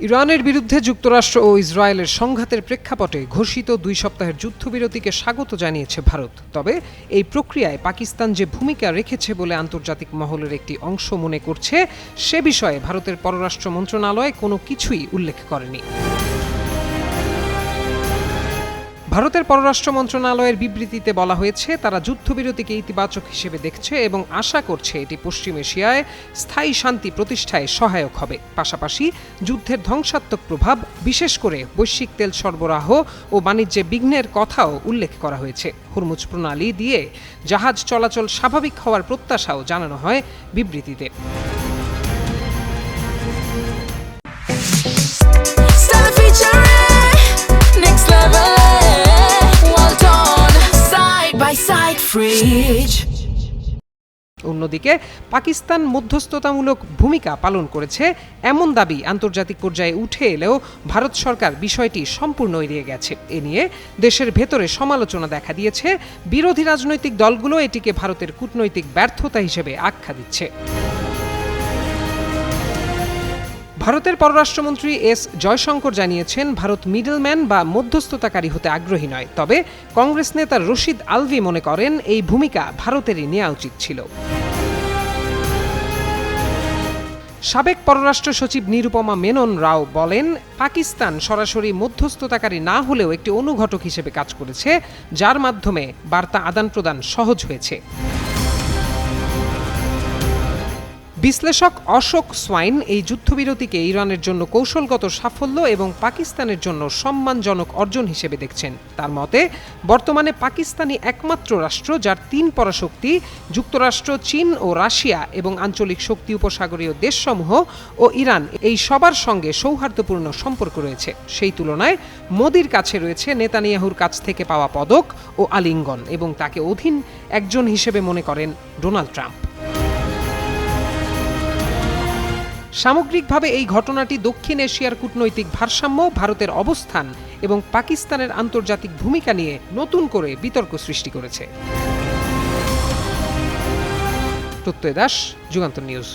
ইরানের বিরুদ্ধে যুক্তরাষ্ট্র ও ইসরায়েলের সংঘাতের প্রেক্ষাপটে ঘোষিত ২ সপ্তাহের যুদ্ধবিরতিকে স্বাগত জানিয়েছে ভারত। তবে এই প্রক্রিয়ায় পাকিস্তান যে ভূমিকা রেখেছে বলে আন্তর্জাতিক মহলের একটি অংশ মনে করছে, সে বিষয়ে ভারতের পররাষ্ট্র মন্ত্রণালয় কোনো কিছুই উল্লেখ করেনি। ভারতের পররাষ্ট্র মন্ত্রণালয়ের বিবৃতিতে বলা হয়েছে, তারা যুদ্ধবিরতিকে ইতিবাচক হিসেবে দেখছে এবং আশা করছে এটি পশ্চিম এশিয়ায় স্থায়ী শান্তি প্রতিষ্ঠায় সহায়ক হবে। পাশাপাশি যুদ্ধের ধ্বংসাত্মক প্রভাব, বিশেষ করে বৈশ্বিক তেল সরবরাহ ও বাণিজ্যে বিঘ্নের কথাও উল্লেখ করা হয়েছে। হরমুজ প্রণালী দিয়ে জাহাজ চলাচল স্বাভাবিক হওয়ার প্রত্যাশাও জানানো হয় বিবৃতিতে। অন্যদিকে পাকিস্তান মধ্যস্থতামূলক ভূমিকা পালন করেছে এমন দাবি আন্তর্জাতিক পর্যায়ে উঠে এলেও ভারত সরকার বিষয়টি সম্পূর্ণ এড়িয়ে গেছে। এ নিয়ে দেশের ভেতরে সমালোচনা দেখা দিয়েছে। বিরোধী রাজনৈতিক দলগুলো এটিকে ভারতের কূটনৈতিক ব্যর্থতা হিসেবে আখ্যা দিচ্ছে। ভারতের পররাষ্ট্রমন্ত্রী এস জয়শঙ্কর জানিয়েছেন, ভারত মিডলম্যান বা মধ্যস্থতাকারী হতে আগ্রহী নয়। তবে কংগ্রেস নেতা রশিদ আলভি মনে করেন, এই ভূমিকা ভারতেরই নেওয়া উচিত ছিল। সাবেক পররাষ্ট্র সচিব নিরুপমা মেনন রাও বলেন, পাকিস্তান সরাসরি মধ্যস্থতাকারী না হলেও একটি অনুঘটক হিসেবে কাজ করেছে, যার মাধ্যমে বার্তা আদান-প্রদান সহজ হয়েছে। বিশ্লেষক অশোক সোয়াইন এই যুদ্ধবিরতিকে ইরানের জন্য কৌশলগত সাফল্য এবং পাকিস্তানের জন্য সম্মানজনক অর্জন হিসেবে দেখছেন। তার মতে, বর্তমানে পাকিস্তানই একমাত্র রাষ্ট্র যার ৩ পরাশক্তি যুক্তরাষ্ট্র, চীন ও রাশিয়া এবং আঞ্চলিক শক্তি উপসাগরীয় দেশসমূহ ও ইরান, এই সবার সঙ্গে সৌহার্দ্যপূর্ণ সম্পর্ক রয়েছে। সেই তুলনায় মোদির কাছে রয়েছে নেতানিয়াহুর কাছ থেকে পাওয়া পদক ও আলিঙ্গন, এবং তাকে অধীন একজন হিসেবে মনে করেন ডোনাল্ড ট্রাম্প। সামগ্রিকভাবে এই ঘটনাটি দক্ষিণ এশিয়ার কূটনৈতিক ভারসাম্য, ভারতের অবস্থান এবং পাকিস্তানের আন্তর্জাতিক ভূমিকা নিয়ে নতুন করে বিতর্ক সৃষ্টি করেছে। প্রত্যয় দাস, যুগান্তর নিউজ।